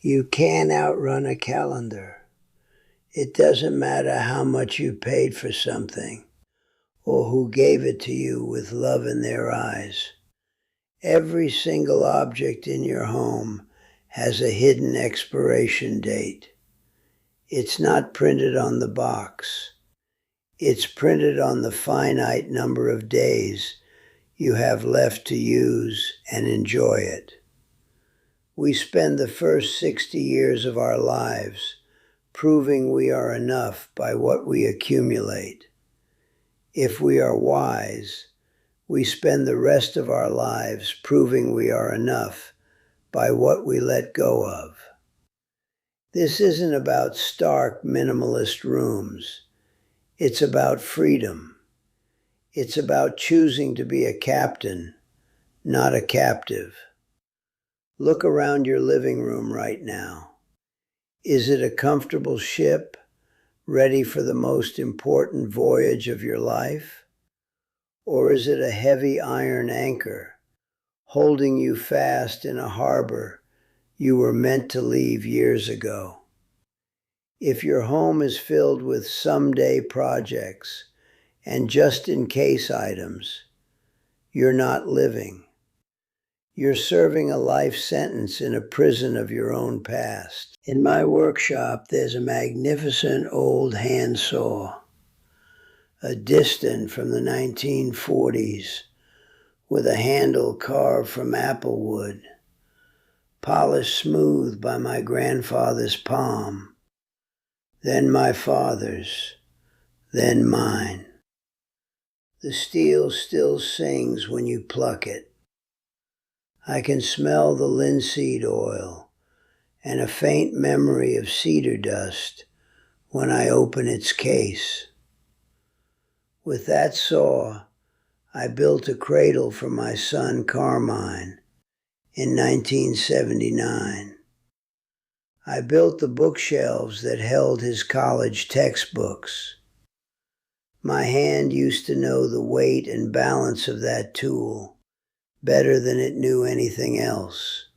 You can't outrun a calendar. It doesn't matter how much you paid for something or who gave it to you with love in their eyes. Every single object in your home has a hidden expiration date. It's not printed on the box. It's printed on the finite number of days you have left to use and enjoy it. We spend the first 60 years of our lives proving we are enough by what we accumulate. If we are wise, we spend the rest of our lives proving we are enough by what we let go of. This isn't about stark minimalist rooms. It's about freedom. It's about choosing to be a captain, not a captive. Look around your living room right now. Is it a comfortable ship, ready for the most important voyage of your life? Or is it a heavy iron anchor, holding you fast in a harbor you were meant to leave years ago? If your home is filled with someday projects and just-in-case items, you're not living. You're serving a life sentence in a prison of your own past. In my workshop, there's a magnificent old handsaw, a Diston from the 1940s, with a handle carved from apple wood, polished smooth by my grandfather's palm, then my father's, then mine. The steel still sings when you pluck it. I can smell the linseed oil and a faint memory of cedar dust when I open its case. With that saw, I built a cradle for my son Carmine in 1979. I built the bookshelves that held his college textbooks. My hand used to know the weight and balance of that tool better than it knew anything else.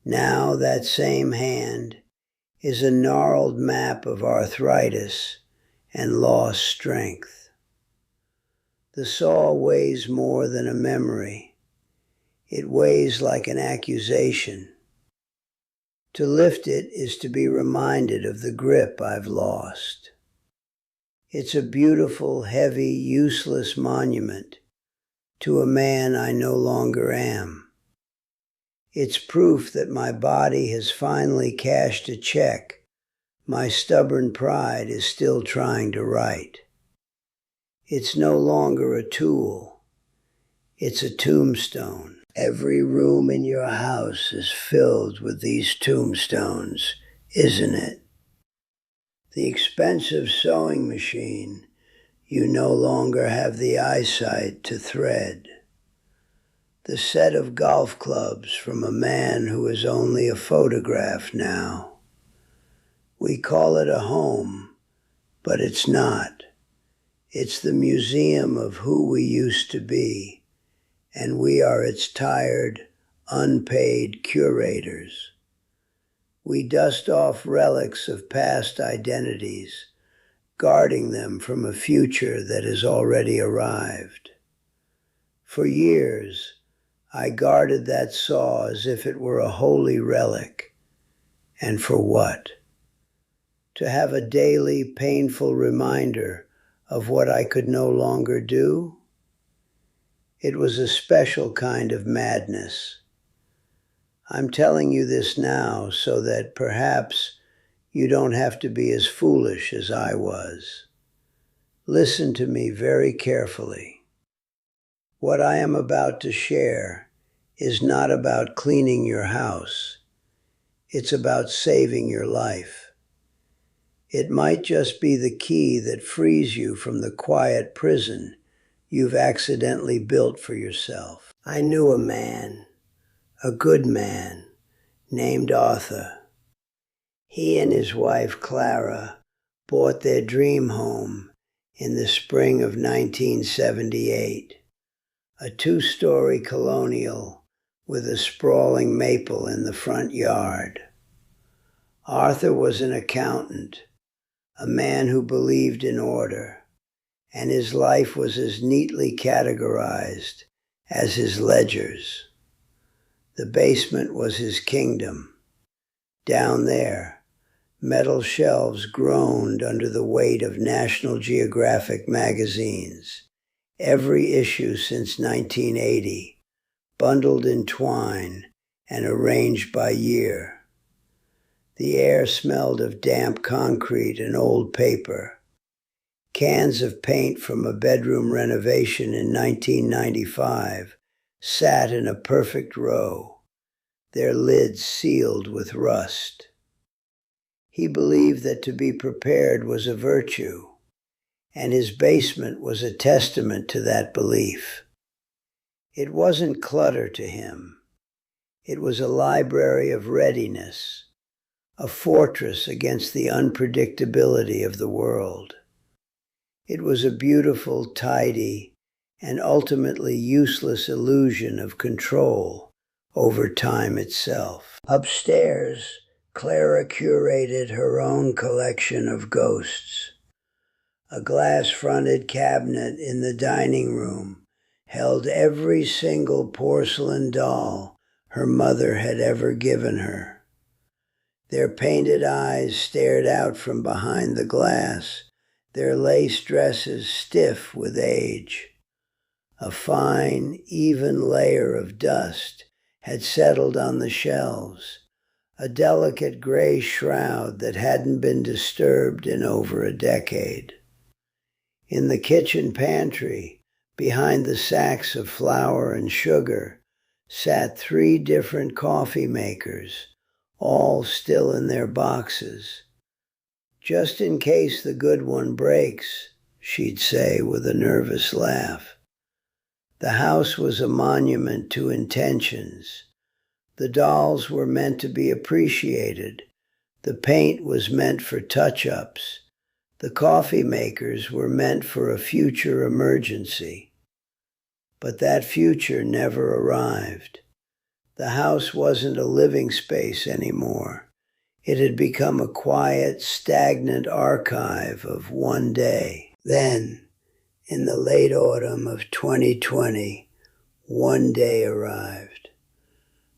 Now that same hand is a gnarled map of arthritis and lost strength. The saw weighs more than a memory. It weighs like an accusation. To lift it is to be reminded of the grip I've lost. It's a beautiful, heavy, useless monument to a man I no longer am. It's proof that my body has finally cashed a check my stubborn pride is still trying to write. It's no longer a tool. It's a tombstone. Every room in your house is filled with these tombstones, isn't it? The expensive sewing machine you no longer have the eyesight to thread. The set of golf clubs from a man who is only a photograph now. We call it a home, but it's not. It's the museum of who we used to be, and we are its tired, unpaid curators. We dust off relics of past identities, guarding them from a future that has already arrived. For years, I guarded that saw as if it were a holy relic. And for what? To have a daily, painful reminder of what I could no longer do? It was a special kind of madness. I'm telling you this now so that perhaps you don't have to be as foolish as I was. Listen to me very carefully. What I am about to share is not about cleaning your house. It's about saving your life. It might just be the key that frees you from the quiet prison you've accidentally built for yourself. I knew a man, a good man, named Arthur. He and his wife Clara bought their dream home in the spring of 1978, a two-story colonial with a sprawling maple in the front yard. Arthur was an accountant, a man who believed in order, and his life was as neatly categorized as his ledgers. The basement was his kingdom. Down there, metal shelves groaned under the weight of National Geographic magazines, every issue since 1980, bundled in twine and arranged by year. The air smelled of damp concrete and old paper. Cans of paint from a bedroom renovation in 1995 sat in a perfect row, their lids sealed with rust. He believed that to be prepared was a virtue, and his basement was a testament to that belief. It wasn't clutter to him. It was a library of readiness, a fortress against the unpredictability of the world. It was a beautiful, tidy, and ultimately useless illusion of control over time itself. Upstairs, Clara curated her own collection of ghosts. A glass-fronted cabinet in the dining room held every single porcelain doll her mother had ever given her. Their painted eyes stared out from behind the glass, their lace dresses stiff with age. A fine, even layer of dust had settled on the shelves, a delicate gray shroud that hadn't been disturbed in over a decade. In the kitchen pantry, behind the sacks of flour and sugar, sat 3 different coffee makers, all still in their boxes. "Just in case the good one breaks," she'd say with a nervous laugh. The house was a monument to intentions. The dolls were meant to be appreciated. The paint was meant for touch-ups. The coffee makers were meant for a future emergency. But that future never arrived. The house wasn't a living space anymore. It had become a quiet, stagnant archive of one day. Then, in the late autumn of 2020, one day arrived,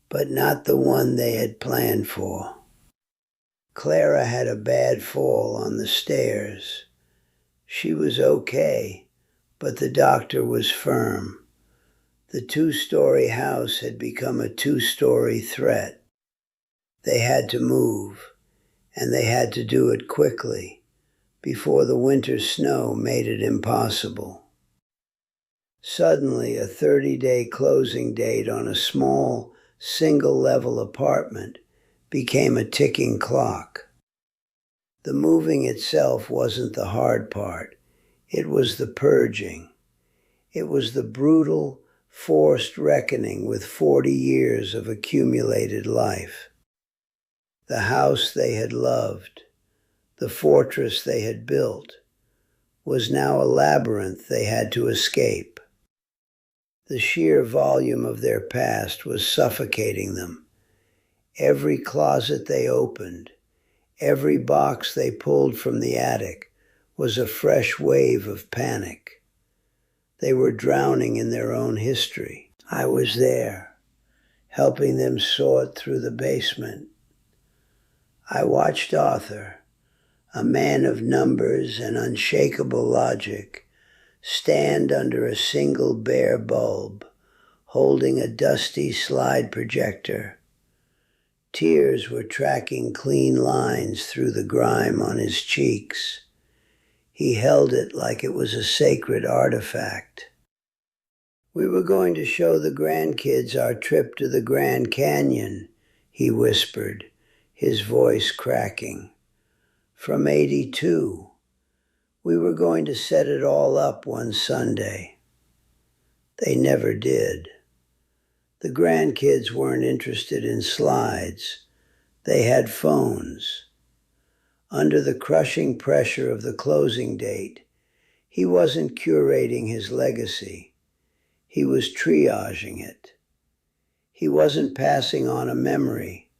but not the one they had planned for. Clara had a bad fall on the stairs. She was okay, but the doctor was firm. The 2-story house had become a 2-story threat. They had to move, and they had to do it quickly, before the winter snow made it impossible. Suddenly, a 30-day closing date on a small, single-level apartment became a ticking clock. The moving itself wasn't the hard part. It was the purging. It was the brutal, forced reckoning with 40 years of accumulated life. The house they had loved, the fortress they had built, was now a labyrinth they had to escape. The sheer volume of their past was suffocating them. Every closet they opened, every box they pulled from the attic was a fresh wave of panic. They were drowning in their own history. I was there, helping them sort through the basement. I watched Arthur, a man of numbers and unshakable logic, stand under a single bare bulb, holding a dusty slide projector. Tears were tracking clean lines through the grime on his cheeks. He held it like it was a sacred artifact. "We were going to show the grandkids our trip to the Grand Canyon," he whispered, his voice cracking. "From '82. We were going to set it all up one Sunday." They never did. The grandkids weren't interested in slides. They had phones. Under the crushing pressure of the closing date, he wasn't curating his legacy. He was triaging it. He wasn't passing on a memory.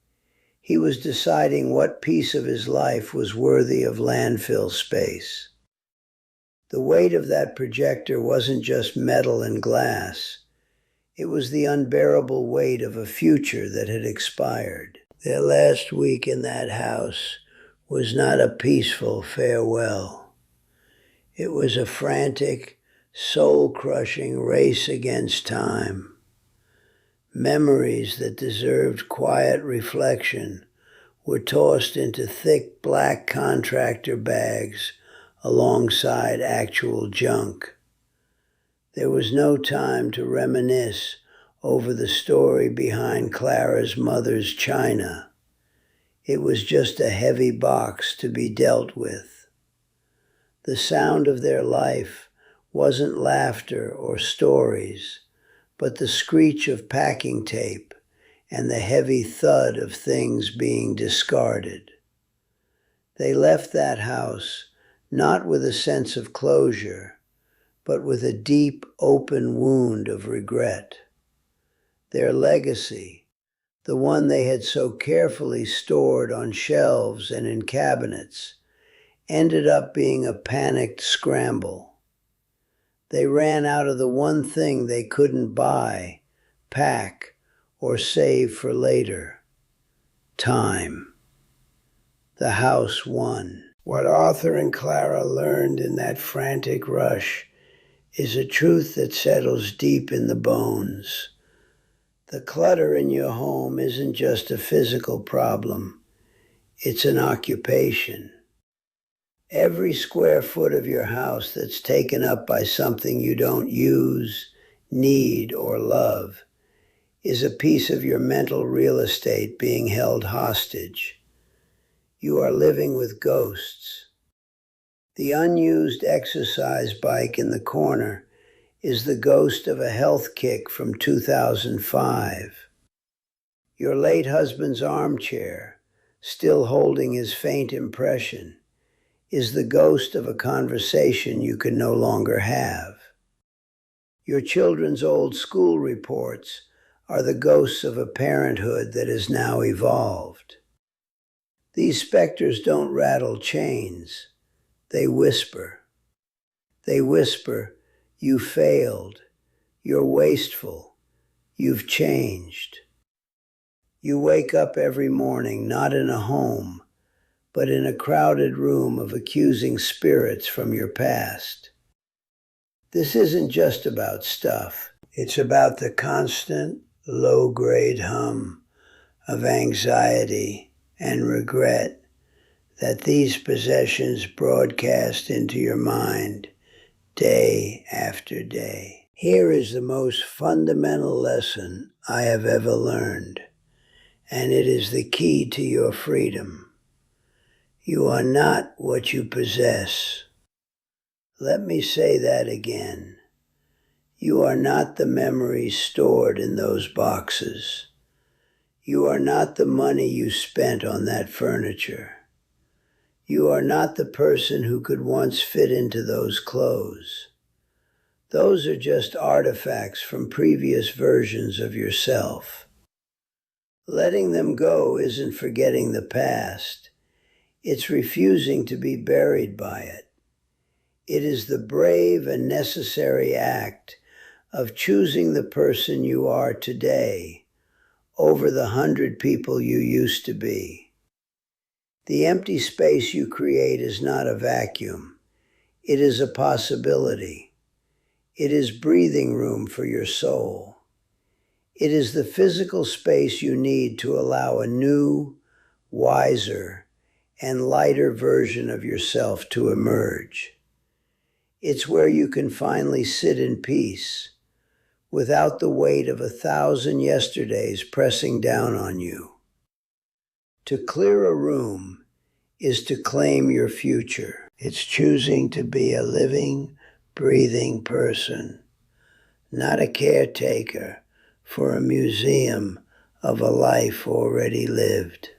He was deciding what piece of his life was worthy of landfill space. The weight of that projector wasn't just metal and glass. It was the unbearable weight of a future that had expired. Their last week in that house was not a peaceful farewell. It was a frantic, soul-crushing race against time. Memories that deserved quiet reflection were tossed into thick black contractor bags alongside actual junk. There was no time to reminisce over the story behind Clara's mother's china. It was just a heavy box to be dealt with. The sound of their life wasn't laughter or stories, but the screech of packing tape and the heavy thud of things being discarded. They left that house not with a sense of closure, but with a deep, open wound of regret. Their legacy, the one they had so carefully stored on shelves and in cabinets, ended up being a panicked scramble. They ran out of the one thing they couldn't buy, pack, or save for later: time. The house won. What Arthur and Clara learned in that frantic rush is a truth that settles deep in the bones. The clutter in your home isn't just a physical problem. It's an occupation. Every square foot of your house that's taken up by something you don't use, need, or love is a piece of your mental real estate being held hostage. You are living with ghosts. The unused exercise bike in the corner is the ghost of a health kick from 2005. Your late husband's armchair, still holding his faint impression, is the ghost of a conversation you can no longer have. Your children's old school reports are the ghosts of a parenthood that has now evolved. These specters don't rattle chains. They whisper. They whisper, "You failed. You're wasteful. You've changed." You wake up every morning not in a home, but in a crowded room of accusing spirits from your past. This isn't just about stuff. It's about the constant, low-grade hum of anxiety and regret that these possessions broadcast into your mind day after day. Here is the most fundamental lesson I have ever learned, and it is the key to your freedom. You are not what you possess. Let me say that again. You are not the memories stored in those boxes. You are not the money you spent on that furniture. You are not the person who could once fit into those clothes. Those are just artifacts from previous versions of yourself. Letting them go isn't forgetting the past. It's refusing to be buried by it. It is the brave and necessary act of choosing the person you are today over the 100 people you used to be. The empty space you create is not a vacuum. It is a possibility. It is breathing room for your soul. It is the physical space you need to allow a new, wiser, and lighter version of yourself to emerge. It's where you can finally sit in peace, without the weight of 1,000 yesterdays pressing down on you. To clear a room is to claim your future. It's choosing to be a living, breathing person, not a caretaker for a museum of a life already lived.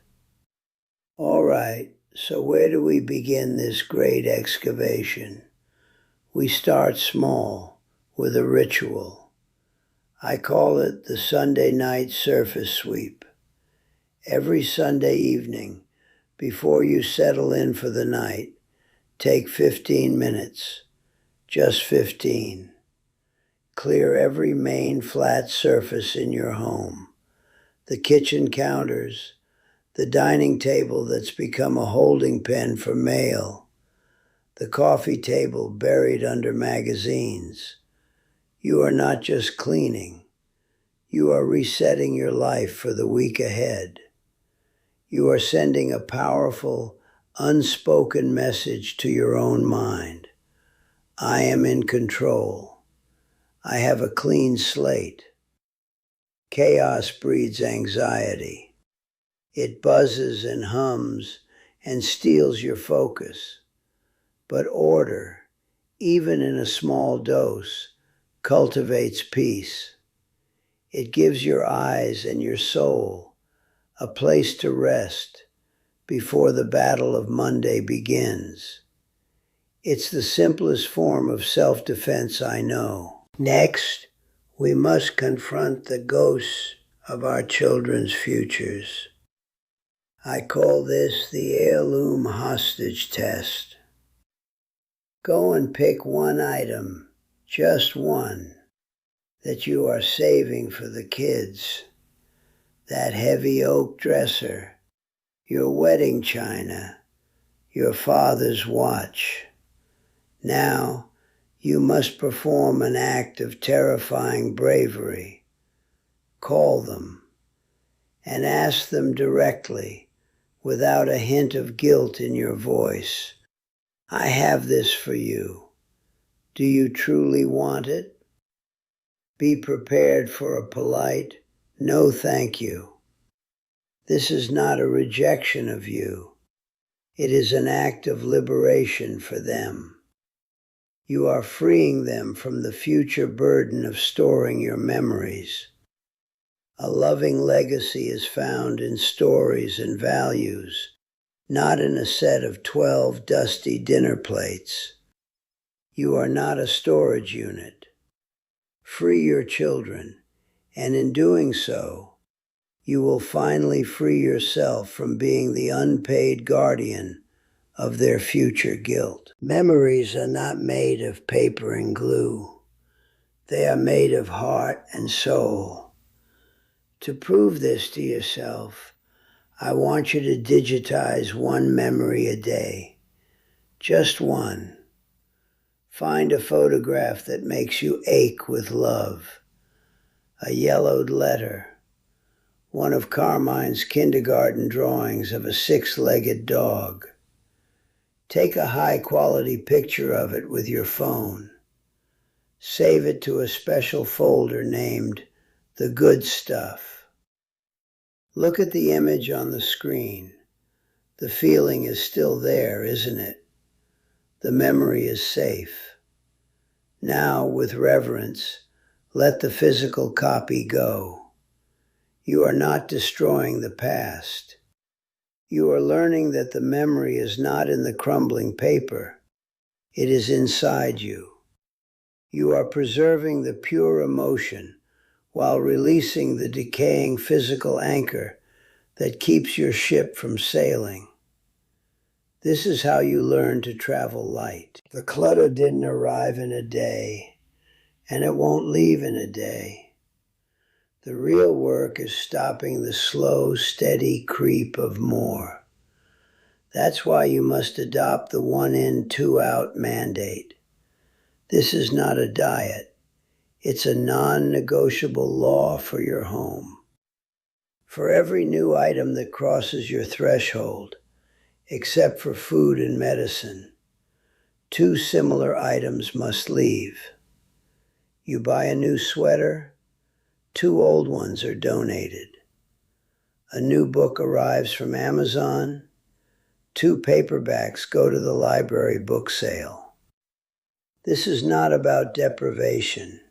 All right, so where do we begin this great excavation? We start small, with a ritual. I call it the Sunday night surface sweep. Every Sunday evening, before you settle in for the night, take 15 minutes, just 15. Clear every main flat surface in your home, the kitchen counters, the dining table that's become a holding pen for mail, the coffee table buried under magazines. You are not just cleaning. You are resetting your life for the week ahead. You are sending a powerful, unspoken message to your own mind. I am in control. I have a clean slate. Chaos breeds anxiety. It buzzes and hums and steals your focus. But order, even in a small dose, cultivates peace. It gives your eyes and your soul a place to rest before the battle of Monday begins. It's the simplest form of self-defense I know. Next, we must confront the ghosts of our children's futures. I call this the heirloom hostage test. Go and pick one item, just one, that you are saving for the kids. That heavy oak dresser, your wedding china, your father's watch. Now, you must perform an act of terrifying bravery. Call them and ask them directly, without a hint of guilt in your voice. I have this for you. Do you truly want it? Be prepared for a polite, no thank you. This is not a rejection of you. It is an act of liberation for them. You are freeing them from the future burden of storing your memories. A loving legacy is found in stories and values, not in a set of 12 dusty dinner plates. You are not a storage unit. Free your children, and in doing so, you will finally free yourself from being the unpaid guardian of their future guilt. Memories are not made of paper and glue. They are made of heart and soul. To prove this to yourself, I want you to digitize one memory a day. Just one. Find a photograph that makes you ache with love. A yellowed letter. One of Carmine's kindergarten drawings of a six-legged dog. Take a high-quality picture of it with your phone. Save it to a special folder named The Good Stuff. Look at the image on the screen. The feeling is still there, isn't it? The memory is safe. Now, with reverence, let the physical copy go. You are not destroying the past. You are learning that the memory is not in the crumbling paper. It is inside you. You are preserving the pure emotion while releasing the decaying physical anchor that keeps your ship from sailing. This is how you learn to travel light. The clutter didn't arrive in a day, and it won't leave in a day. The real work is stopping the slow, steady creep of more. That's why you must adopt the 1 in, 2 out mandate. This is not a diet. It's a non-negotiable law for your home. For every new item that crosses your threshold, except for food and medicine, 2 similar items must leave. You buy a new sweater, 2 old ones are donated. A new book arrives from Amazon, 2 paperbacks go to the library book sale. This is not about deprivation.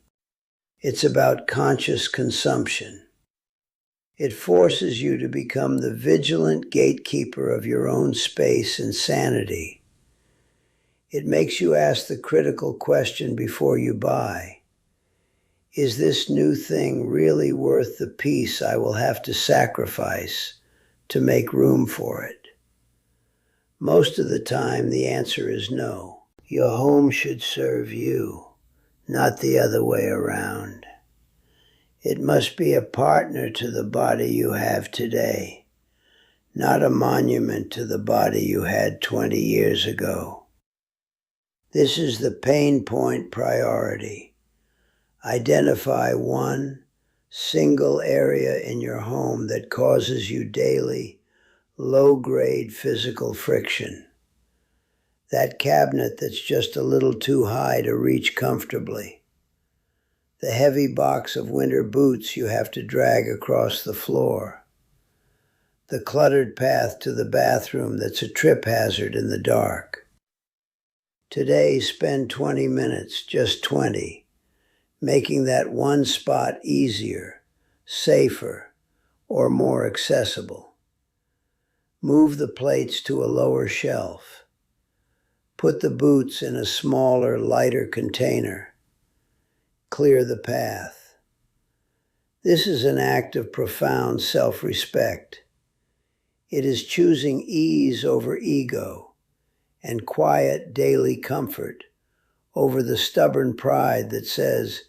It's about conscious consumption. It forces you to become the vigilant gatekeeper of your own space and sanity. It makes you ask the critical question before you buy. Is this new thing really worth the peace I will have to sacrifice to make room for it? Most of the time, the answer is no. Your home should serve you, not the other way around. It must be a partner to the body you have today, not a monument to the body you had 20 years ago. This is the pain point priority. Identify one single area in your home that causes you daily low-grade physical friction. That cabinet that's just a little too high to reach comfortably. The heavy box of winter boots you have to drag across the floor. The cluttered path to the bathroom that's a trip hazard in the dark. Today, spend 20 minutes, just 20, making that one spot easier, safer, or more accessible. Move the plates to a lower shelf. Put the boots in a smaller, lighter container. Clear the path. This is an act of profound self-respect. It is choosing ease over ego and quiet daily comfort over the stubborn pride that says,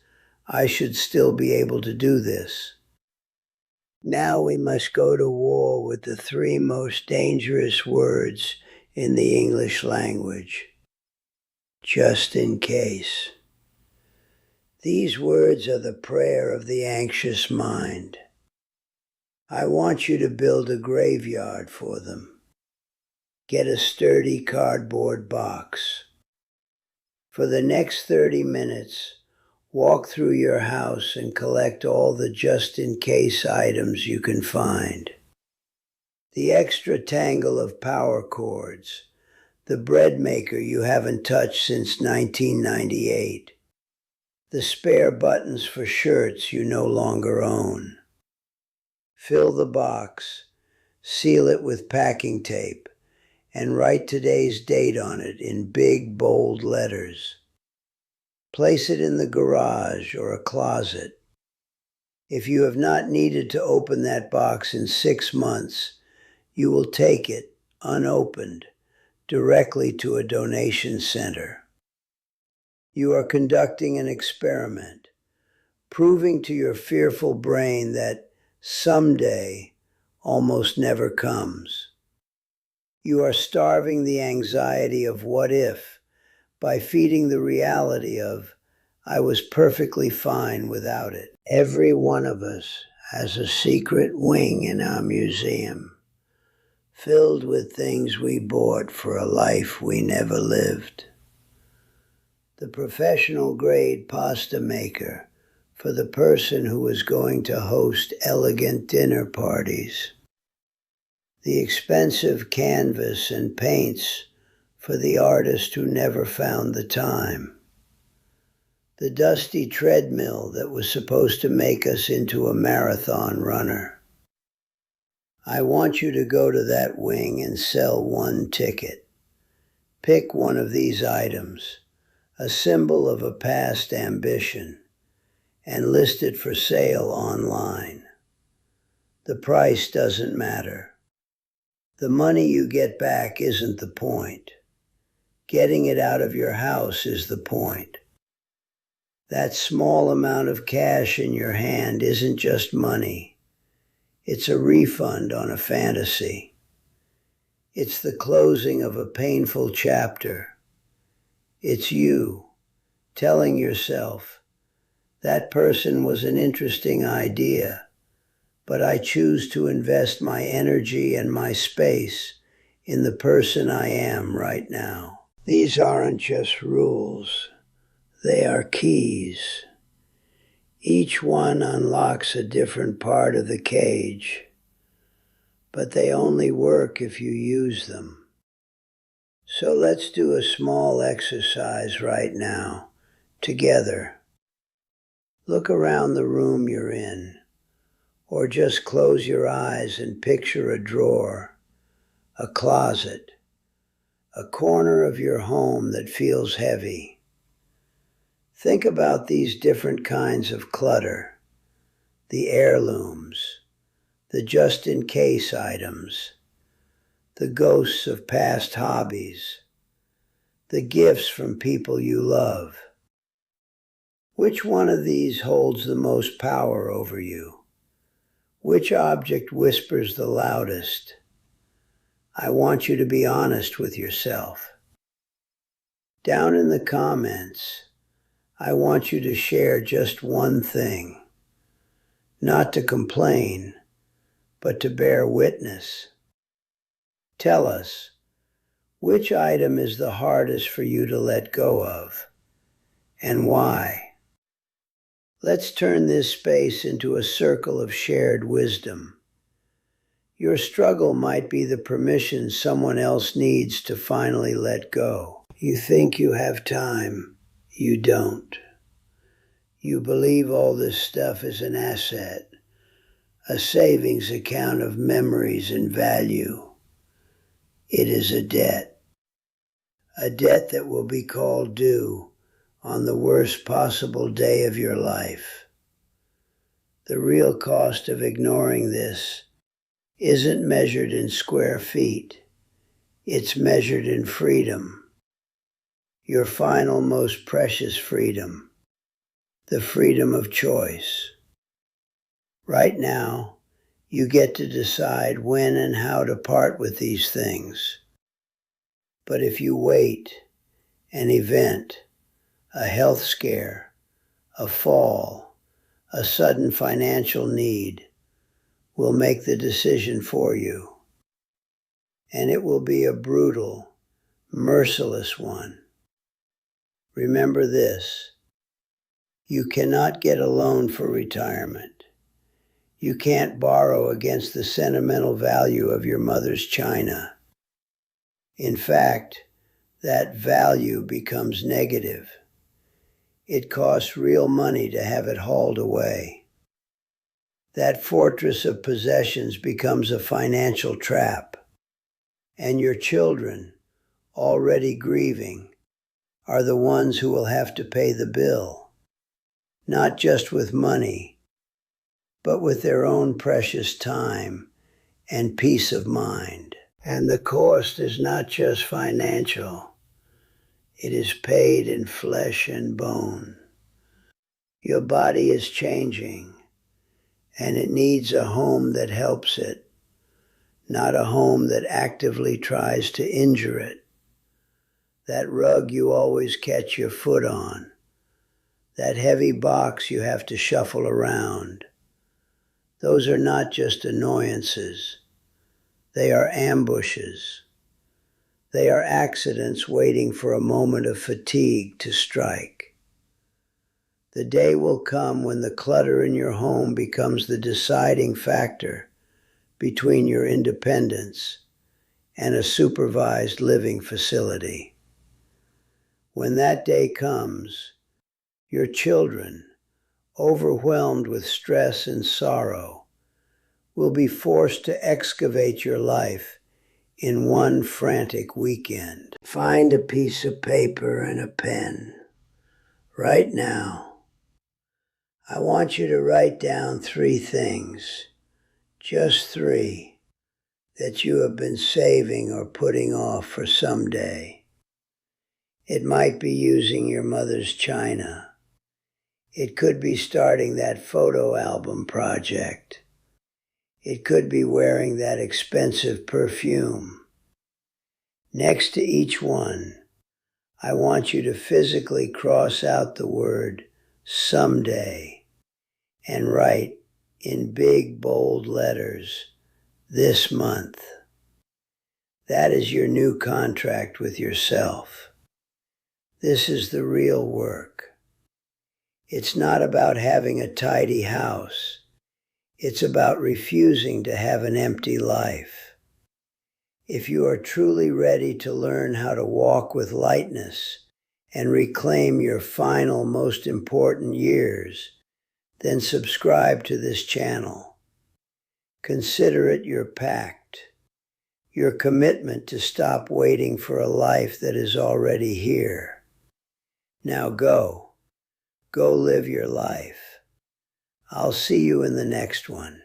I should still be able to do this. Now we must go to war with the three most dangerous words in the English language. Just in case. These words are the prayer of the anxious mind. I want you to build a graveyard for them. Get a sturdy cardboard box. For the next 30 minutes, walk through your house and collect all the just-in-case items you can find. The extra tangle of power cords, the bread maker you haven't touched since 1998, the spare buttons for shirts you no longer own. Fill the box, seal it with packing tape, and write today's date on it in big, bold letters. Place it in the garage or a closet. If you have not needed to open that box in 6 months, you will take it, unopened, directly to a donation center. You are conducting an experiment, proving to your fearful brain that someday almost never comes. You are starving the anxiety of what if by feeding the reality of, I was perfectly fine without it. Every one of us has a secret wing in our museum, filled with things we bought for a life we never lived. The professional grade pasta maker for the person who is going to host elegant dinner parties. The expensive canvas and paints for the artist who never found the time. The dusty treadmill that was supposed to make us into a marathon runner. I want you to go to that wing and sell one ticket. Pick one of these items, a symbol of a past ambition, and list it for sale online. The price doesn't matter. The money you get back isn't the point. Getting it out of your house is the point. That small amount of cash in your hand isn't just money. It's a refund on a fantasy. It's the closing of a painful chapter. It's you telling yourself, that person was an interesting idea, but I choose to invest my energy and my space in the person I am right now. These aren't just rules, they are keys. Each one unlocks a different part of the cage, but they only work if you use them. So let's do a small exercise right now, together. Look around the room you're in, or just close your eyes and picture a drawer, a closet, a corner of your home that feels heavy. Think about these different kinds of clutter, the heirlooms, the just-in-case items, the ghosts of past hobbies, the gifts from people you love. Which one of these holds the most power over you? Which object whispers the loudest? I want you to be honest with yourself. Down in the comments, I want you to share just one thing. Not to complain, but to bear witness. Tell us, which item is the hardest for you to let go of, and why? Let's turn this space into a circle of shared wisdom. Your struggle might be the permission someone else needs to finally let go. You think you have time. You don't. You believe all this stuff is an asset, a savings account of memories and value. It is a debt that will be called due on the worst possible day of your life. The real cost of ignoring this isn't measured in square feet. It's measured in freedom. Your final, most precious freedom. The freedom of choice. Right now, you get to decide when and how to part with these things. But if you wait, an event, a health scare, a fall, a sudden financial need will make the decision for you. And it will be a brutal, merciless one. Remember this: you cannot get a loan for retirement. You can't borrow against the sentimental value of your mother's china. In fact, that value becomes negative. It costs real money to have it hauled away. That fortress of possessions becomes a financial trap. And your children, already grieving, are the ones who will have to pay the bill, not just with money, but with their own precious time and peace of mind. And the cost is not just financial. It is paid in flesh and bone. Your body is changing, and it needs a home that helps it, not a home that actively tries to injure it. That rug you always catch your foot on, that heavy box you have to shuffle around, those are not just annoyances. They are ambushes. They are accidents waiting for a moment of fatigue to strike. The day will come when the clutter in your home becomes the deciding factor between your independence and a supervised living facility. When that day comes, your children, overwhelmed with stress and sorrow, will be forced to excavate your life in one frantic weekend. Find a piece of paper and a pen. Right now, I want you to write down 3 things, just 3, that you have been saving or putting off for someday. It might be using your mother's china. It could be starting that photo album project. It could be wearing that expensive perfume. Next to each one, I want you to physically cross out the word someday and write in big, bold letters, this month. That is your new contract with yourself. This is the real work. It's not about having a tidy house. It's about refusing to have an empty life. If you are truly ready to learn how to walk with lightness and reclaim your final, most important years, then subscribe to this channel. Consider it your pact, your commitment to stop waiting for a life that is already here. Now go live your life. I'll see you in the next one.